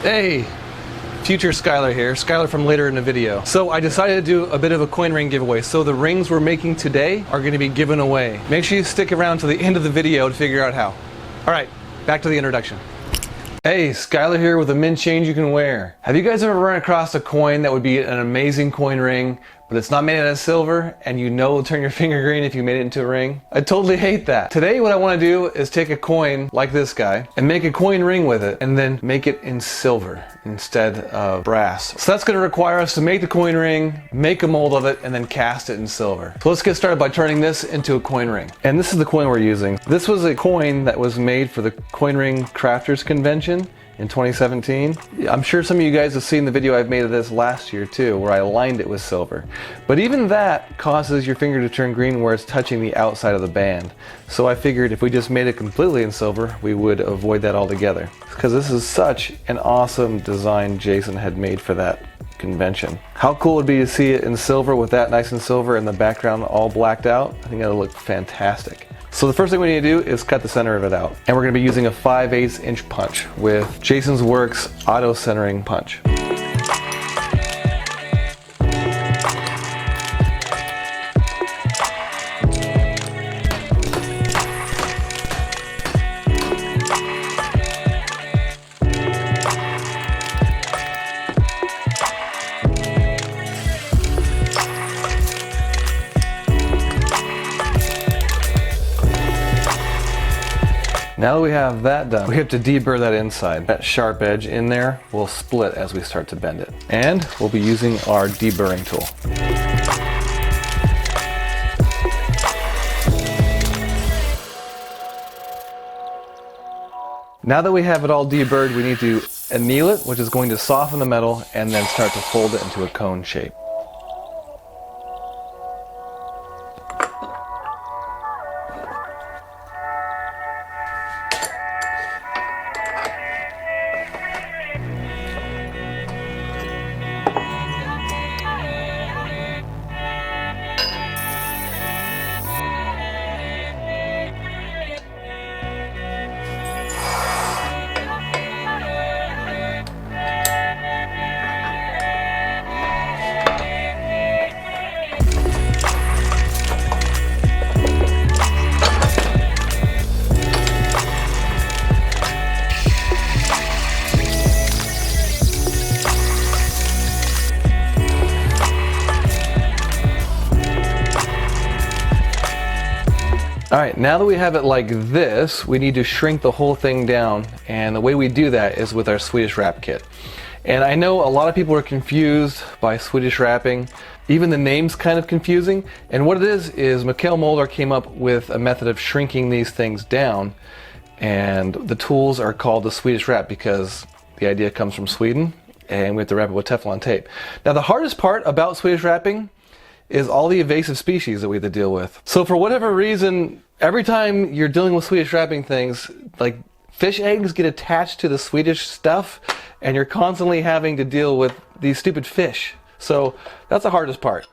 Hey, future Skylar here, Skylar from later in the video. So I decided to do a bit of a coin ring giveaway. So the rings we're making today are going to be given away. Make sure you stick around to the end of the video to figure out how. All right, back to the introduction. Hey, Skylar here with a mint change you can wear. Have you guys ever run across a coin that would be an amazing coin ring, but it's not made out of silver, and you know it'll turn your finger green if you made it into a ring? I totally hate that. Today what I want to do is take a coin like this guy and make a coin ring with it, and then make it in silver instead of brass. So that's going to require us to make the coin ring, make a mold of it, and then cast it in silver. So let's get started by turning this into a coin ring. And this is the coin we're using. This was a coin that was made for the Coin Ring Crafters Convention in 2017. I'm sure some of you guys have seen the video I've made of this last year too, where I lined it with silver. But even that causes your finger to turn green where it's touching the outside of the band. So I figured if we just made it completely in silver, we would avoid that altogether. Because this is such an awesome design Jason had made for that convention. How cool would it be to see it in silver with that nice and silver and the background all blacked out? I think that'll look fantastic. So the first thing we need to do is cut the center of it out. And we're going to be using a 5/8 inch punch with Jason's Works auto centering punch. Now that we have that done, we have to deburr that inside. That sharp edge in there will split as we start to bend it. And we'll be using our deburring tool. Now that we have it all deburred, we need to anneal it, which is going to soften the metal, and then start to fold it into a cone shape. Alright, now that we have it like this, we need to shrink the whole thing down, and the way we do that is with our Swedish wrap kit. And I know a lot of people are confused by Swedish wrapping. Even the name's kind of confusing, and what it is Mikael Molder came up with a method of shrinking these things down, and the tools are called the Swedish wrap because the idea comes from Sweden, and we have to wrap it with Teflon tape. Now the hardest part about Swedish wrapping is all the invasive species that we have to deal with. So for whatever reason, every time you're dealing with Swedish wrapping things, like fish eggs get attached to the Swedish stuff, and you're constantly having to deal with these stupid fish. So that's the hardest part.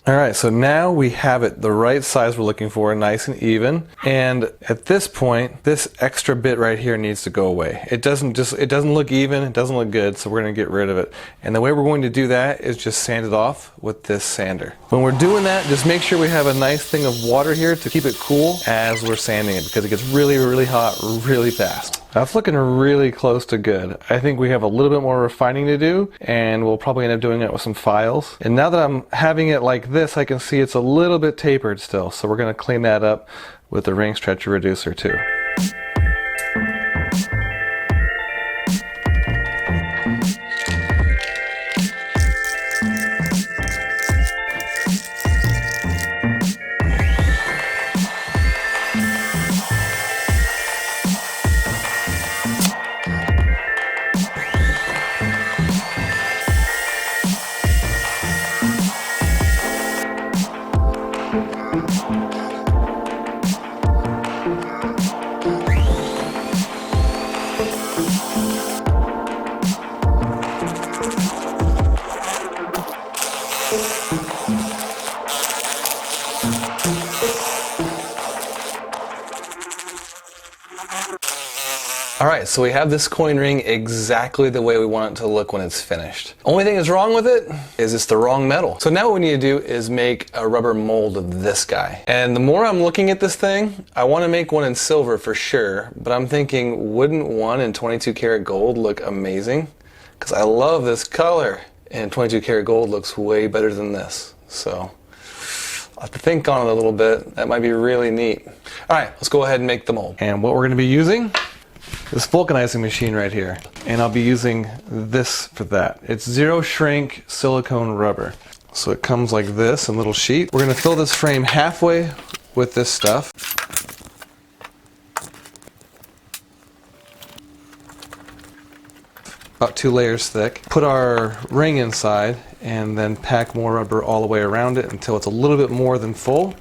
Alright, so now we have it the right size we're looking for, nice and even. And at this point, this extra bit right here needs to go away. It doesn't look even, it doesn't look good, so we're going to get rid of it. And the way we're going to do that is just sand it off with this sander. When we're doing that, just make sure we have a nice thing of water here to keep it cool as we're sanding it, because it gets really, really hot really fast. That's looking really close to good. I think we have a little bit more refining to do, and we'll probably end up doing it with some files. And now that I'm having it like this, I can see it's a little bit tapered still. So we're going to clean that up with the ring stretcher reducer too. Alright, so we have this coin ring exactly the way we want it to look when it's finished. Only thing that's wrong with it is it's the wrong metal. So now what we need to do is make a rubber mold of this guy. And the more I'm looking at this thing, I want to make one in silver for sure, but I'm thinking, wouldn't one in 22 karat gold look amazing? Because I love this color, and 22 karat gold looks way better than this. So I'll have to think on it a little bit. That might be really neat. Alright, let's go ahead and make the mold. And what we're going to be using, this vulcanizing machine right here, and I'll be using this for that. It's zero shrink silicone rubber. So it comes like this in a little sheet. We're going to fill this frame halfway with this stuff. About 2 layers thick. Put our ring inside and then pack more rubber all the way around it until it's a little bit more than full.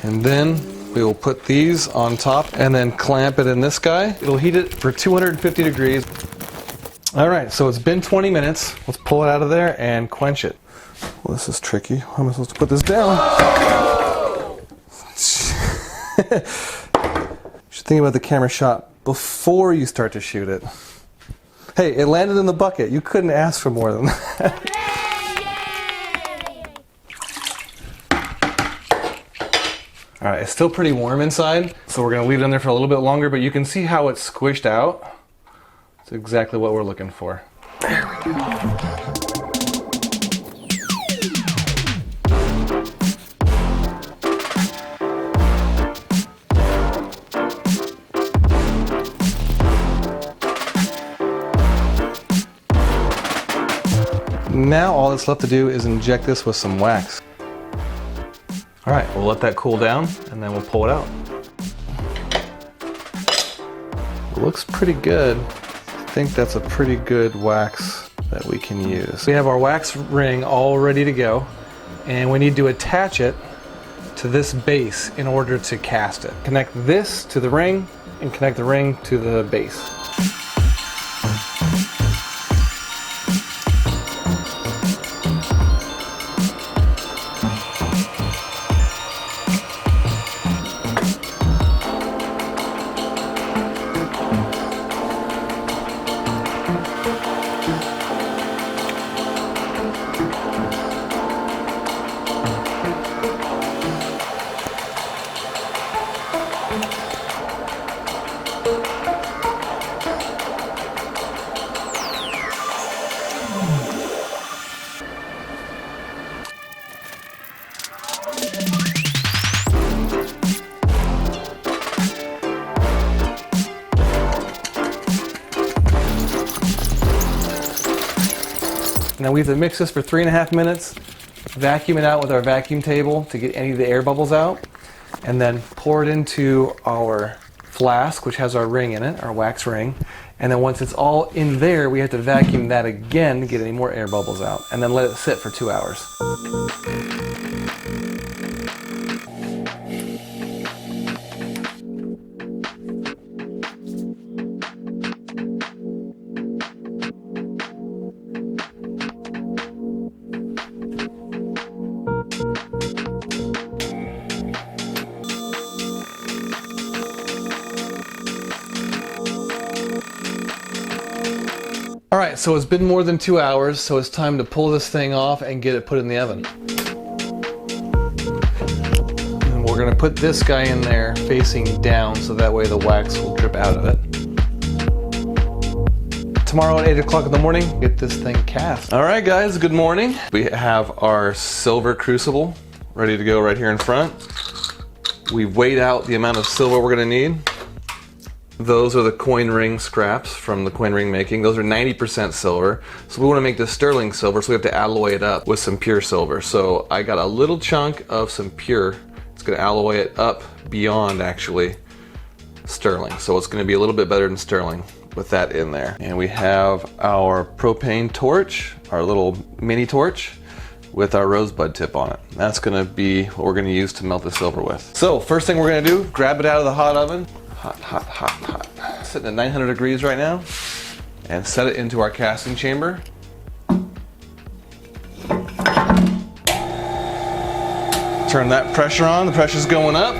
And then we will put these on top and then clamp it in this guy. It'll heat it for 250 degrees. Alright, so it's been 20 minutes. Let's pull it out of there and quench it. Well, this is tricky. How am I supposed to put this down? You should think about the camera shot before you start to shoot it. Hey, it landed in the bucket. You couldn't ask for more than that. Alright, it's still pretty warm inside, so we're going to leave it in there for a little bit longer, but you can see how it's squished out. It's exactly what we're looking for. There we go. Now all that's left to do is inject this with some wax. Alright, we'll let that cool down and then we'll pull it out. It looks pretty good. I think that's a pretty good wax that we can use. We have our wax ring all ready to go, and we need to attach it to this base in order to cast it. Connect this to the ring and connect the ring to the base. Now we have to mix this for 3.5 minutes, vacuum it out with our vacuum table to get any of the air bubbles out, and then pour it into our flask, which has our ring in it, our wax ring. And then once it's all in there, we have to vacuum that again to get any more air bubbles out, and then let it sit for 2 hours. Alright, so it's been more than 2 hours, so it's time to pull this thing off and get it put in the oven. put this guy in there facing down so that way the wax will drip out of it. Tomorrow at 8 o'clock in the morning, get this thing cast. All right guys, good morning. We have our silver crucible ready to go right here in front. We've weighed out the amount of silver we're gonna need. Those are the coin ring scraps from the coin ring making. Those are 90% silver. So we want to make this sterling silver, so we have to alloy it up with some pure silver. So I got a little chunk of some pure. It's going to alloy it up beyond actually sterling. So it's going to be a little bit better than sterling with that in there. And we have our propane torch, our little mini torch with our rosebud tip on it. That's going to be what we're going to use to melt the silver with. So first thing we're going to do, grab it out of the hot oven. Hot, hot, hot, hot. Sitting at 900 degrees right now. And set it into our casting chamber. Turn that pressure on, the pressure's going up.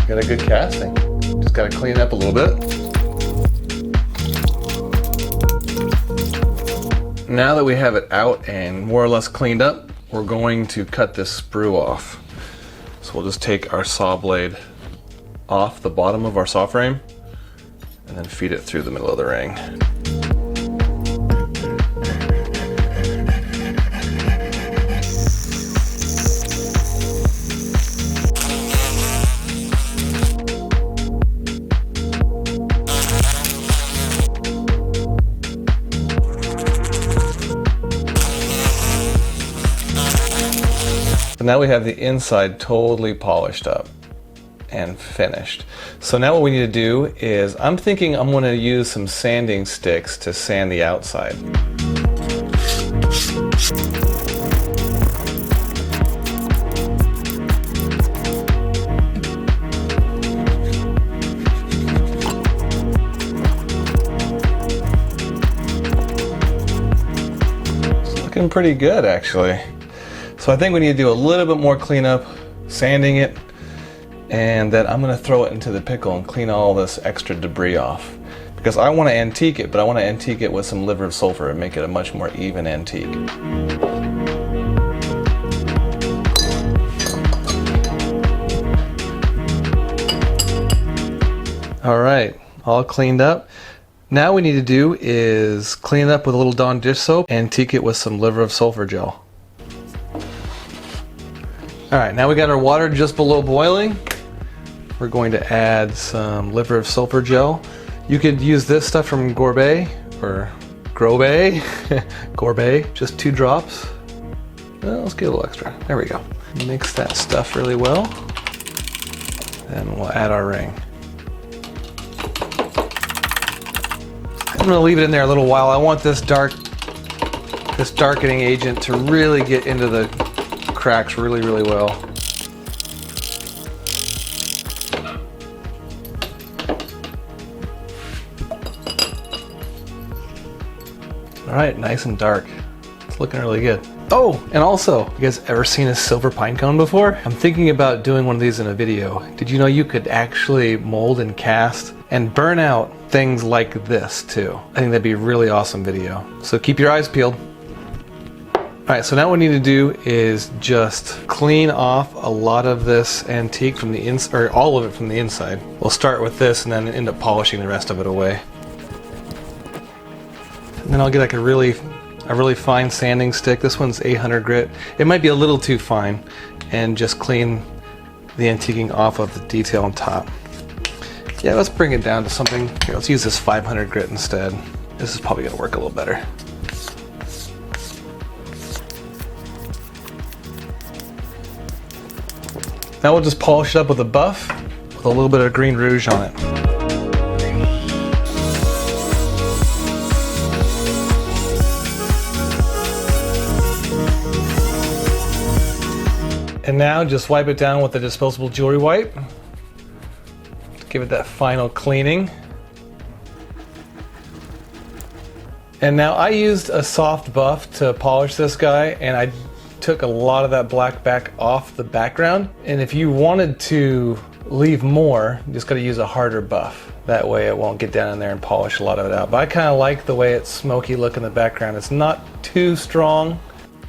Got a good casting. Just got to clean it up a little bit. Now that we have it out and more or less cleaned up, we're going to cut this sprue off. So we'll just take our saw blade off the bottom of our saw frame and then feed it through the middle of the ring. Now we have the inside totally polished up and finished. So now what we need to do is, I'm thinking I'm going to use some sanding sticks to sand the outside. It's looking pretty good actually. So I think we need to do a little bit more cleanup, sanding it, and then I'm going to throw it into the pickle and clean all this extra debris off. Because I want to antique it, but I want to antique it with some liver of sulfur and make it a much more even antique. All right, all cleaned up. Now what we need to do is clean it up with a little Dawn dish soap, antique it with some liver of sulfur gel. All right, now we got our water just below boiling. We're going to add some liver of sulfur gel. You could use this stuff from Gourmet or Grobet, Gourmet, just 2 drops. Well, let's get a little extra. There we go. Mix that stuff really well. Then we'll add our ring. I'm gonna leave it in there a little while. I want this darkening agent to really get into the cracks really, really well. All right, nice and dark. It's looking really good. Oh, and also, you guys ever seen a silver pine cone before? I'm thinking about doing one of these in a video. Did you know you could actually mold and cast and burn out things like this too? I think that'd be a really awesome video. So keep your eyes peeled. All right, so now what we need to do is just clean off a lot of this antique from the inside, or all of it from the inside. We'll start with this and then end up polishing the rest of it away. And then I'll get like a really fine sanding stick. This one's 800 grit. It might be a little too fine, and just clean the antiquing off of the detail on top. Yeah, let's bring it down to something. Here, let's use this 500 grit instead. This is probably gonna work a little better. Now we'll just polish it up with a buff with a little bit of green rouge on it. And now just wipe it down with a disposable jewelry wipe. Give it that final cleaning. And now I used a soft buff to polish this guy, and I took a lot of that black back off the background. And if you wanted to leave more, you just gotta use a harder buff. That way it won't get down in there and polish a lot of it out. But I kind of like the way it's smoky look in the background. It's not too strong.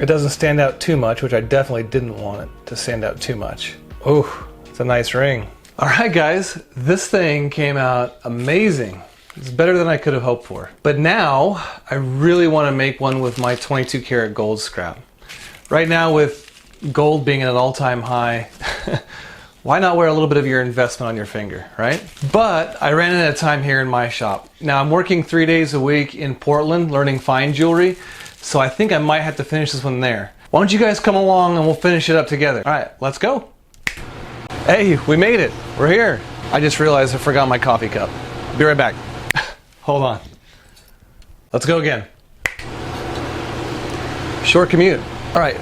It doesn't stand out too much, which I definitely didn't want it to stand out too much. Ooh, it's a nice ring. All right, guys, this thing came out amazing. It's better than I could have hoped for. But now I really want to make one with my 22 karat gold scrap. Right now, with gold being at an all-time high, why not wear a little bit of your investment on your finger, right? But I ran out of time here in my shop. Now I'm working 3 days a week in Portland learning fine jewelry, so I think I might have to finish this one there. Why don't you guys come along and we'll finish it up together? All right, let's go. Hey, we made it. We're here. I just realized I forgot my coffee cup. I'll be right back. Hold on. Let's go again. Short commute. All right.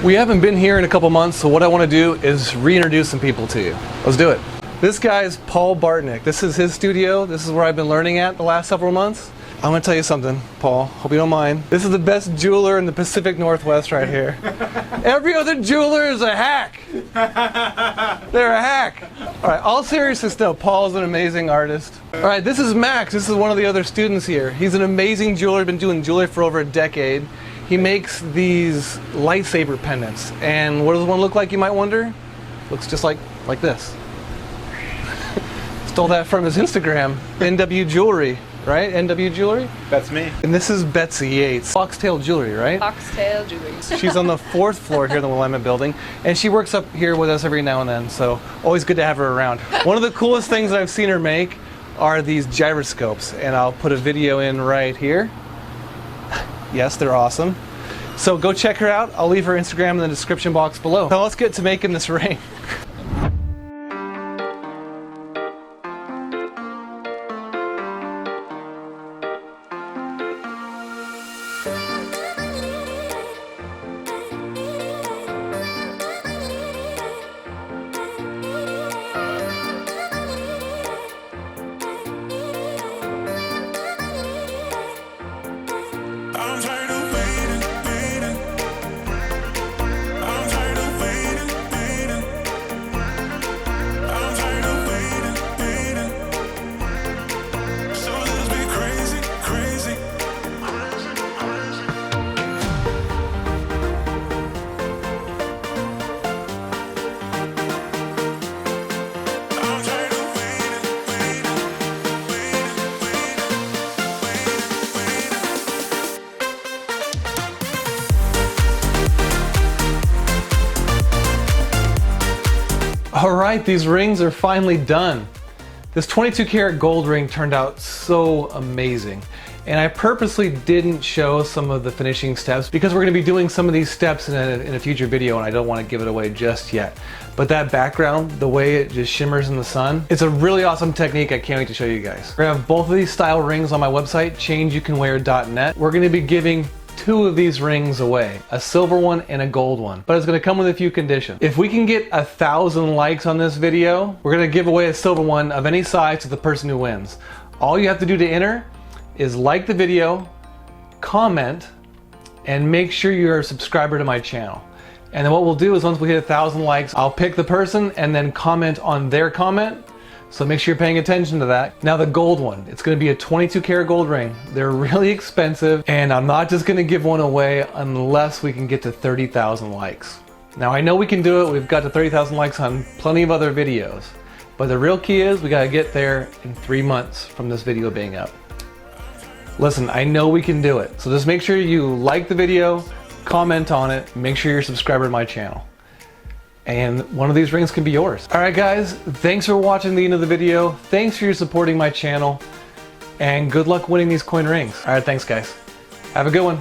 We haven't been here in a couple months, so what I want to do is reintroduce some people to you. Let's do it. This guy's Paul Bartnik. This is his studio. This is where I've been learning at the last several months. I'm going to tell you something, Paul. Hope you don't mind. This is the best jeweler in the Pacific Northwest right here. Every other jeweler is a hack. They're a hack. All right, all seriousness though, Paul's an amazing artist. All right, this is Max. This is one of the other students here. He's an amazing jeweler, been doing jewelry for over a decade. He makes these lightsaber pendants. And what does one look like, you might wonder? Looks just like this. Stole that from his Instagram, NW Jewelry, right? NW Jewelry? That's me. And this is Betsy Yates. Foxtail Jewelry, right? Foxtail Jewelry. She's on the 4th floor here in the Willamette building, and she works up here with us every now and then, so always good to have her around. One of the coolest things that I've seen her make are these gyroscopes, and I'll put a video in right here. Yes, they're awesome. So go check her out. I'll leave her Instagram in the description box below. So let's get to making this ring. I'm tired of waiting, waiting. I'm tired of waiting, waiting. I'm tired of waiting, waiting. So let's be crazy, crazy. I'm tired of waiting, waiting, waiting, All right, these rings are finally done. This 22 karat gold ring turned out so amazing. And I purposely didn't show some of the finishing steps because we're gonna be doing some of these steps in a future video, and I don't wanna give it away just yet. But that background, the way it just shimmers in the sun, it's a really awesome technique. I can't wait to show you guys. We're gonna have both of these style rings on my website, Changeyoucanwear.net. We're gonna be giving 2 of these rings away, a silver one and a gold one, but it's gonna come with a few conditions. If we can get 1,000 likes on this video, we're gonna give away a silver one of any size to the person who wins. All you have to do to enter is like the video, comment, and make sure you're a subscriber to my channel. And then what we'll do is once we hit 1,000 likes, I'll pick the person and then comment on their comment. So make sure you're paying attention to that. Now the gold one, it's gonna be a 22 karat gold ring. They're really expensive, and I'm not just gonna give one away unless we can get to 30,000 likes. Now I know we can do it. We've got to 30,000 likes on plenty of other videos, but the real key is we gotta get there in 3 months from this video being up. Listen, I know we can do it. So just make sure you like the video, comment on it, make sure you're a subscriber to my channel. And one of these rings can be yours. All right, guys, thanks for watching the end of the video. Thanks for your supporting my channel, and good luck winning these coin rings. All right, thanks, guys. Have a good one.